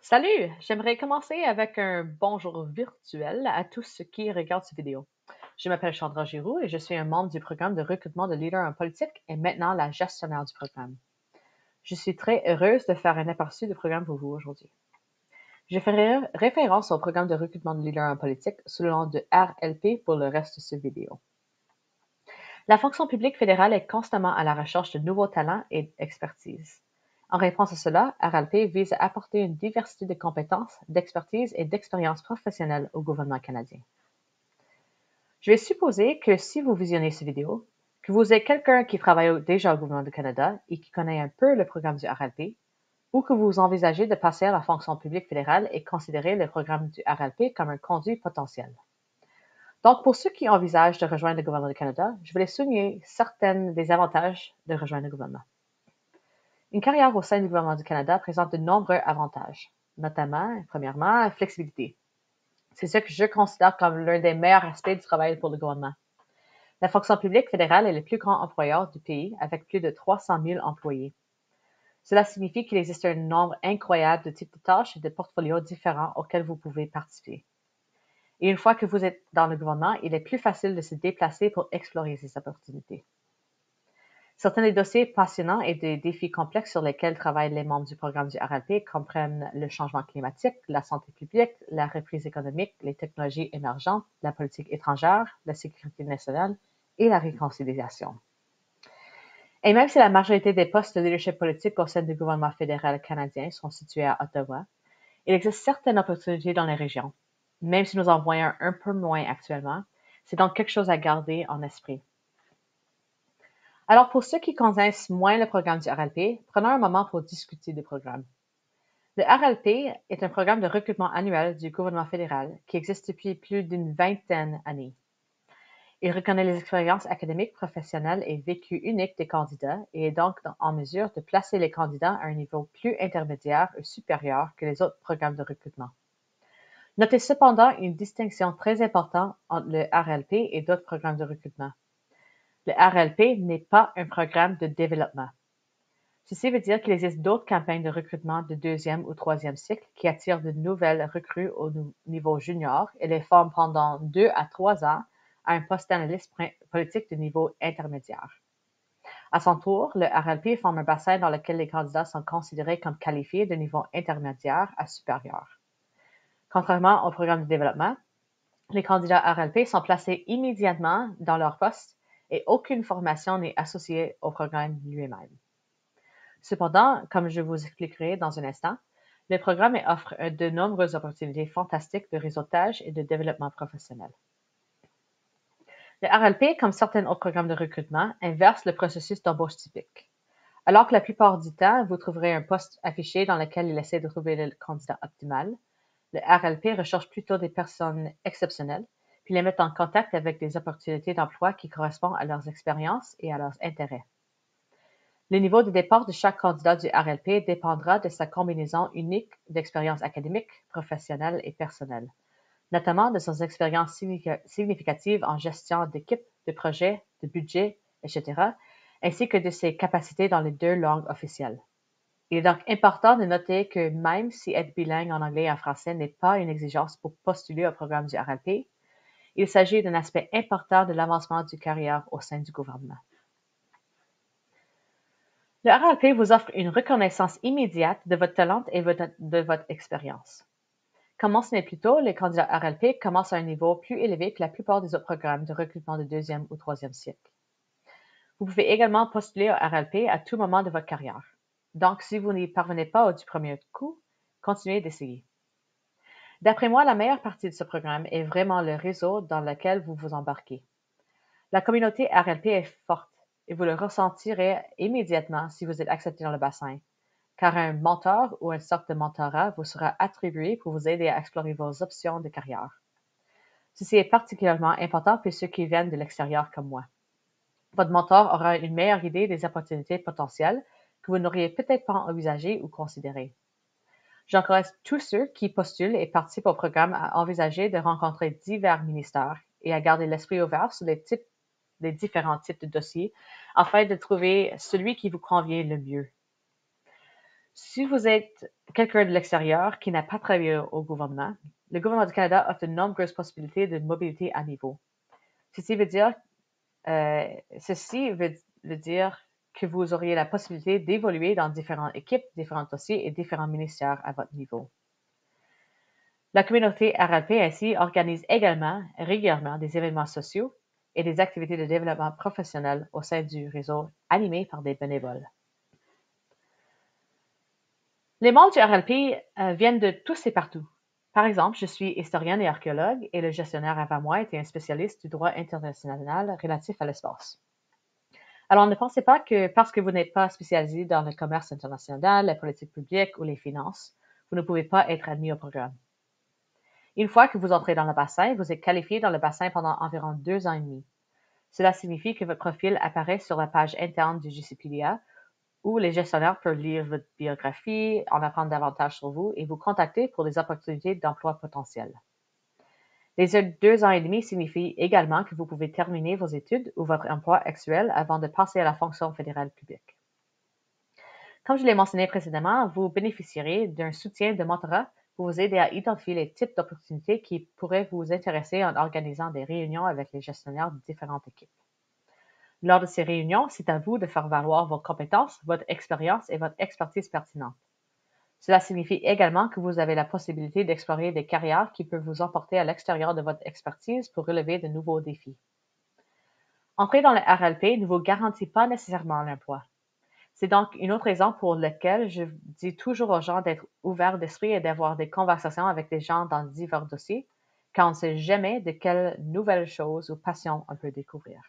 Salut! J'aimerais commencer avec un bonjour virtuel à tous ceux qui regardent cette vidéo. Je m'appelle Chandra Giroux et je suis un membre du programme de recrutement de leaders en politique et maintenant la gestionnaire du programme. Je suis très heureuse de faire un aperçu du programme pour vous aujourd'hui. Je ferai référence au programme de recrutement de leaders en politique sous le nom de RLP pour le reste de cette vidéo. La fonction publique fédérale est constamment à la recherche de nouveaux talents et d'expertise. En réponse à cela, RLP vise à apporter une diversité de compétences, d'expertise et d'expériences professionnelles au gouvernement canadien. Je vais supposer que si vous visionnez cette vidéo, que vous êtes quelqu'un qui travaille déjà au gouvernement du Canada et qui connaît un peu le programme du RLP, ou que vous envisagez de passer à la fonction publique fédérale et considérer le programme du RLP comme un conduit potentiel. Donc, pour ceux qui envisagent de rejoindre le gouvernement du Canada, je voulais souligner certains des avantages de rejoindre le gouvernement. Une carrière au sein du gouvernement du Canada présente de nombreux avantages, notamment, premièrement, la flexibilité. C'est ce que je considère comme l'un des meilleurs aspects du travail pour le gouvernement. La fonction publique fédérale est le plus grand employeur du pays avec plus de 300 000 employés. Cela signifie qu'il existe un nombre incroyable de types de tâches et de portfolios différents auxquels vous pouvez participer. Et une fois que vous êtes dans le gouvernement, il est plus facile de se déplacer pour explorer ces opportunités. Certains des dossiers passionnants et des défis complexes sur lesquels travaillent les membres du programme du RLP comprennent le changement climatique, la santé publique, la reprise économique, les technologies émergentes, la politique étrangère, la sécurité nationale et la réconciliation. Et même si la majorité des postes de leadership politique au sein du gouvernement fédéral canadien sont situés à Ottawa, il existe certaines opportunités dans les régions. Même si nous en voyons un peu moins actuellement, c'est donc quelque chose à garder en esprit. Alors, pour ceux qui connaissent moins le programme du RLP, prenons un moment pour discuter du programme. Le RLP est un programme de recrutement annuel du gouvernement fédéral qui existe depuis plus d'une vingtaine d'années. Il reconnaît les expériences académiques, professionnelles et vécues uniques des candidats et est donc en mesure de placer les candidats à un niveau plus intermédiaire ou supérieur que les autres programmes de recrutement. Notez cependant une distinction très importante entre le RLP et d'autres programmes de recrutement. Le RLP n'est pas un programme de développement. Ceci veut dire qu'il existe d'autres campagnes de recrutement de deuxième ou troisième cycle qui attirent de nouvelles recrues au niveau junior et les forment pendant 2 à 3 ans à un poste d'analyste politique de niveau intermédiaire. À son tour, le RLP forme un bassin dans lequel les candidats sont considérés comme qualifiés de niveau intermédiaire à supérieur. Contrairement au programme de développement, les candidats RLP sont placés immédiatement dans leur poste et aucune formation n'est associée au programme lui-même. Cependant, comme je vous expliquerai dans un instant, le programme offre de nombreuses opportunités fantastiques de réseautage et de développement professionnel. Le RLP, comme certains autres programmes de recrutement, inverse le processus d'embauche typique. Alors que la plupart du temps, vous trouverez un poste affiché dans lequel il essaie de trouver le candidat optimal, le RLP recherche plutôt des personnes exceptionnelles, puis les met en contact avec des opportunités d'emploi qui correspondent à leurs expériences et à leurs intérêts. Le niveau de départ de chaque candidat du RLP dépendra de sa combinaison unique d'expériences académiques, professionnelles et personnelles, notamment de ses expériences significatives en gestion d'équipe, de projets, de budget, etc., ainsi que de ses capacités dans les 2 langues officielles. Il est donc important de noter que même si être bilingue en anglais et en français n'est pas une exigence pour postuler au programme du RLP, il s'agit d'un aspect important de l'avancement de carrière au sein du gouvernement. Le RLP vous offre une reconnaissance immédiate de votre talent et de votre expérience. Comme mentionné plus tôt, les candidats RLP commencent à un niveau plus élevé que la plupart des autres programmes de recrutement de deuxième ou troisième cycle. Vous pouvez également postuler au RLP à tout moment de votre carrière. Donc, si vous n'y parvenez pas du premier coup, continuez d'essayer. D'après moi, la meilleure partie de ce programme est vraiment le réseau dans lequel vous vous embarquez. La communauté RLP est forte et vous le ressentirez immédiatement si vous êtes accepté dans le bassin, car un mentor ou une sorte de mentorat vous sera attribué pour vous aider à explorer vos options de carrière. Ceci est particulièrement important pour ceux qui viennent de l'extérieur comme moi. Votre mentor aura une meilleure idée des opportunités potentielles que vous n'auriez peut-être pas envisagées ou considérées. J'encourage tous ceux qui postulent et participent au programme à envisager de rencontrer divers ministères et à garder l'esprit ouvert sur les différents types de dossiers afin de trouver celui qui vous convient le mieux. Si vous êtes quelqu'un de l'extérieur qui n'a pas travaillé au gouvernement, le gouvernement du Canada offre de nombreuses possibilités de mobilité à niveau. Ceci veut dire, que vous auriez la possibilité d'évoluer dans différentes équipes, différents dossiers et différents ministères à votre niveau. La communauté RLP ainsi organise également régulièrement des événements sociaux et des activités de développement professionnel au sein du réseau animé par des bénévoles. Les membres du RLP viennent de tous et partout. Par exemple, je suis historienne et archéologue et le gestionnaire avant moi était un spécialiste du droit international relatif à l'espace. Alors, ne pensez pas que parce que vous n'êtes pas spécialisé dans le commerce international, la politique publique ou les finances, vous ne pouvez pas être admis au programme. Une fois que vous entrez dans le bassin, vous êtes qualifié dans le bassin pendant environ 2 ans et demi. Cela signifie que votre profil apparaît sur la page interne du GCPDA où les gestionnaires peuvent lire votre biographie, en apprendre davantage sur vous et vous contacter pour des opportunités d'emploi potentielles. Les 2 ans et demi signifient également que vous pouvez terminer vos études ou votre emploi actuel avant de passer à la fonction fédérale publique. Comme je l'ai mentionné précédemment, vous bénéficierez d'un soutien de mentorat pour vous aider à identifier les types d'opportunités qui pourraient vous intéresser en organisant des réunions avec les gestionnaires de différentes équipes. Lors de ces réunions, c'est à vous de faire valoir vos compétences, votre expérience et votre expertise pertinente. Cela signifie également que vous avez la possibilité d'explorer des carrières qui peuvent vous emporter à l'extérieur de votre expertise pour relever de nouveaux défis. Entrer dans le RLP ne vous garantit pas nécessairement l'emploi. C'est donc une autre raison pour laquelle je dis toujours aux gens d'être ouverts d'esprit et d'avoir des conversations avec des gens dans divers dossiers, car on ne sait jamais de quelles nouvelles choses ou passions on peut découvrir.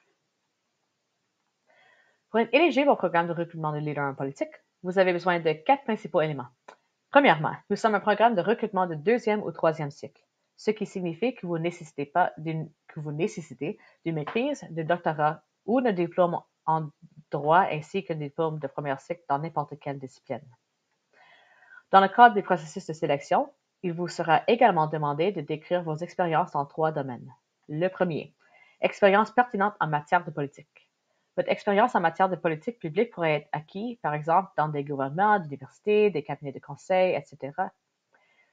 Pour être éligible au programme de recrutement de leaders en politique, vous avez besoin de 4 principaux éléments. Premièrement, nous sommes un programme de recrutement de 2e ou 3e cycle, ce qui signifie que vous nécessitez d'une maîtrise, de doctorat ou d'un diplôme en droit ainsi qu'un diplôme de premier cycle dans n'importe quelle discipline. Dans le cadre des processus de sélection, il vous sera également demandé de décrire vos expériences dans 3 domaines. Le premier, expérience pertinente en matière de politique. Votre expérience en matière de politique publique pourrait être acquise, par exemple, dans des gouvernements, des universités, des cabinets de conseil, etc.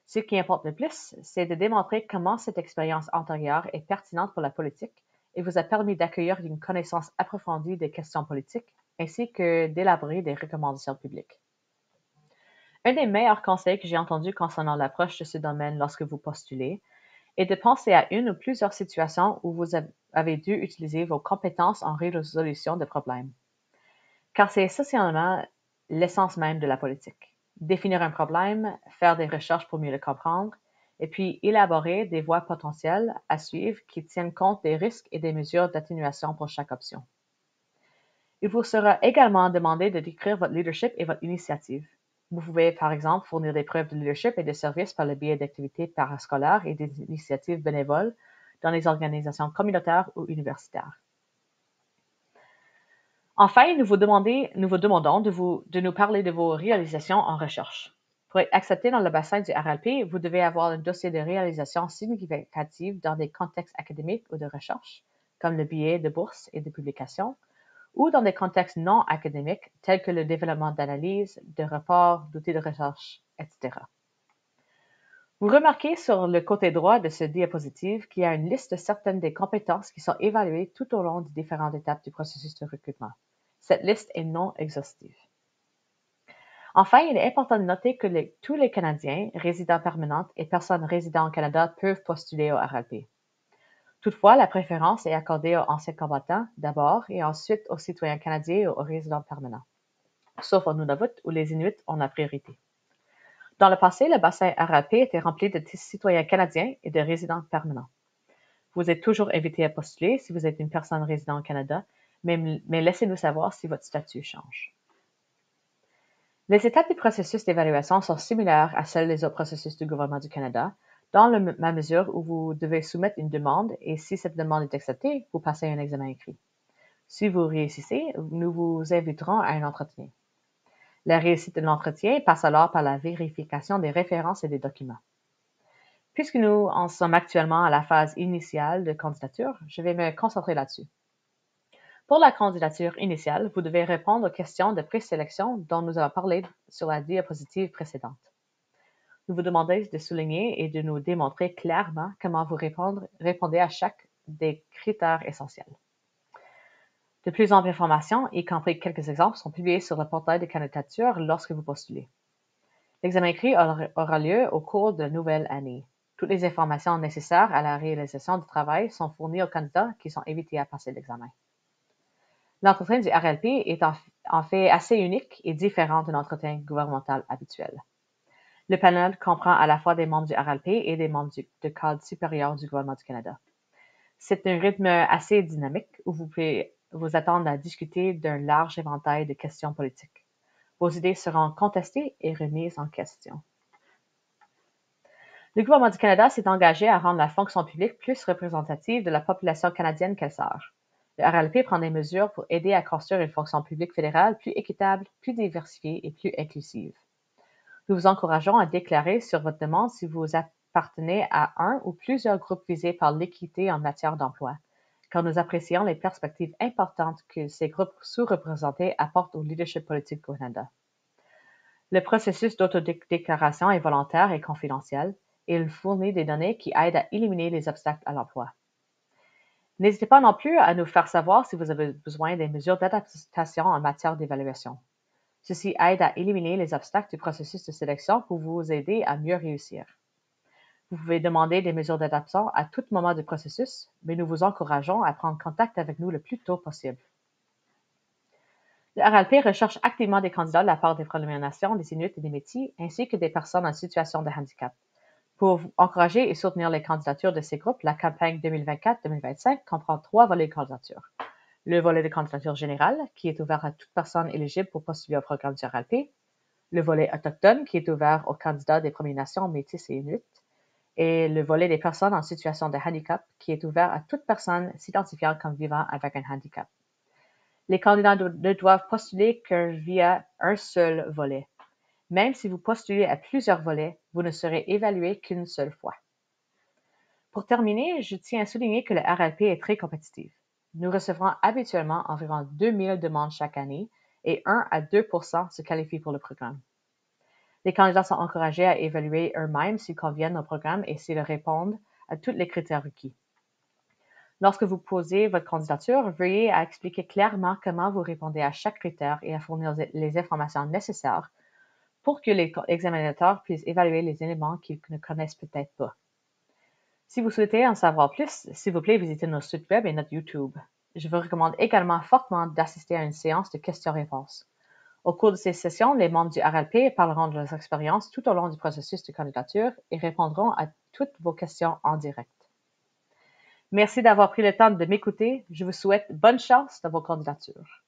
Ce qui importe le plus, c'est de démontrer comment cette expérience antérieure est pertinente pour la politique et vous a permis d'accueillir une connaissance approfondie des questions politiques, ainsi que d'élaborer des recommandations publiques. Un des meilleurs conseils que j'ai entendus concernant l'approche de ce domaine lorsque vous postulez est de penser à une ou plusieurs situations où vous avez dû utiliser vos compétences en résolution de problèmes. Car c'est essentiellement l'essence même de la politique. Définir un problème, faire des recherches pour mieux le comprendre, et puis élaborer des voies potentielles à suivre qui tiennent compte des risques et des mesures d'atténuation pour chaque option. Il vous sera également demandé de décrire votre leadership et votre initiative. Vous pouvez, par exemple, fournir des preuves de leadership et de service par le biais d'activités parascolaires et des initiatives bénévoles dans les organisations communautaires ou universitaires. Enfin, nous vous demandons de nous parler de vos réalisations en recherche. Pour être accepté dans le bassin du RLP, vous devez avoir un dossier de réalisation significative dans des contextes académiques ou de recherche, comme le biais de bourses et de publications, ou dans des contextes non académiques tels que le développement d'analyses, de rapports, d'outils de recherche, etc. Vous remarquez sur le côté droit de cette diapositive qu'il y a une liste de certaines des compétences qui sont évaluées tout au long des différentes étapes du processus de recrutement. Cette liste est non exhaustive. Enfin, il est important de noter que tous les Canadiens, résidents permanents et personnes résidant au Canada peuvent postuler au RLP. Toutefois, la préférence est accordée aux anciens combattants d'abord et ensuite aux citoyens canadiens et aux résidents permanents, sauf au Nunavut où les Inuits ont la priorité. Dans le passé, le bassin RLP était rempli de citoyens canadiens et de résidents permanents. Vous êtes toujours invité à postuler si vous êtes une personne résidant au Canada, mais laissez-nous savoir si votre statut change. Les étapes du processus d'évaluation sont similaires à celles des autres processus du gouvernement du Canada, dans la mesure où vous devez soumettre une demande et si cette demande est acceptée, vous passez un examen écrit. Si vous réussissez, nous vous inviterons à un entretien. La réussite de l'entretien passe alors par la vérification des références et des documents. Puisque nous en sommes actuellement à la phase initiale de candidature, je vais me concentrer là-dessus. Pour la candidature initiale, vous devez répondre aux questions de présélection dont nous avons parlé sur la diapositive précédente. Nous vous demandons de souligner et de nous démontrer clairement comment vous répondez à chaque des critères essentiels. De plus amples informations, y compris quelques exemples, sont publiées sur le portail de candidature lorsque vous postulez. L'examen écrit aura lieu au cours de la nouvelle année. Toutes les informations nécessaires à la réalisation du travail sont fournies aux candidats qui sont invités à passer l'examen. L'entretien du RLP est en fait assez unique et différent d'un entretien gouvernemental habituel. Le panel comprend à la fois des membres du RLP et des membres du cadre supérieur du gouvernement du Canada. C'est un rythme assez dynamique où vous pouvez vous attendre à discuter d'un large éventail de questions politiques. Vos idées seront contestées et remises en question. Le gouvernement du Canada s'est engagé à rendre la fonction publique plus représentative de la population canadienne qu'elle sert. Le RLP prend des mesures pour aider à construire une fonction publique fédérale plus équitable, plus diversifiée et plus inclusive. Nous vous encourageons à déclarer sur votre demande si vous appartenez à un ou plusieurs groupes visés par l'équité en matière d'emploi, car nous apprécions les perspectives importantes que ces groupes sous-représentés apportent au leadership politique au Canada. Le processus d'autodéclaration est volontaire et confidentiel, et il fournit des données qui aident à éliminer les obstacles à l'emploi. N'hésitez pas non plus à nous faire savoir si vous avez besoin des mesures d'adaptation en matière d'évaluation. Ceci aide à éliminer les obstacles du processus de sélection pour vous aider à mieux réussir. Vous pouvez demander des mesures d'adaptation à tout moment du processus, mais nous vous encourageons à prendre contact avec nous le plus tôt possible. Le RLP recherche activement des candidats de la part des Premières Nations, des Inuits et des Métis, ainsi que des personnes en situation de handicap. Pour encourager et soutenir les candidatures de ces groupes, la campagne 2024-2025 comprend 3 volets de candidature. Le volet de candidature générale, qui est ouvert à toute personne éligible pour postuler au programme du RLP. Le volet autochtone, qui est ouvert aux candidats des Premières Nations, Métis et Inuits. Et le volet des personnes en situation de handicap, qui est ouvert à toute personne s'identifiant comme vivant avec un handicap. Les candidats ne doivent postuler que via un seul volet. Même si vous postulez à plusieurs volets, vous ne serez évalué qu'une seule fois. Pour terminer, je tiens à souligner que le RLP est très compétitif. Nous recevrons habituellement environ 2000 demandes chaque année et 1 à 2 % se qualifient pour le programme. Les candidats sont encouragés à évaluer eux-mêmes s'ils conviennent au programme et s'ils répondent à tous les critères requis. Lorsque vous posez votre candidature, veuillez à expliquer clairement comment vous répondez à chaque critère et à fournir les informations nécessaires pour que les examinateurs puissent évaluer les éléments qu'ils ne connaissent peut-être pas. Si vous souhaitez en savoir plus, s'il vous plaît, visitez notre site web et notre YouTube. Je vous recommande également fortement d'assister à une séance de questions-réponses. Au cours de ces sessions, les membres du RLP parleront de leurs expériences tout au long du processus de candidature et répondront à toutes vos questions en direct. Merci d'avoir pris le temps de m'écouter. Je vous souhaite bonne chance dans vos candidatures.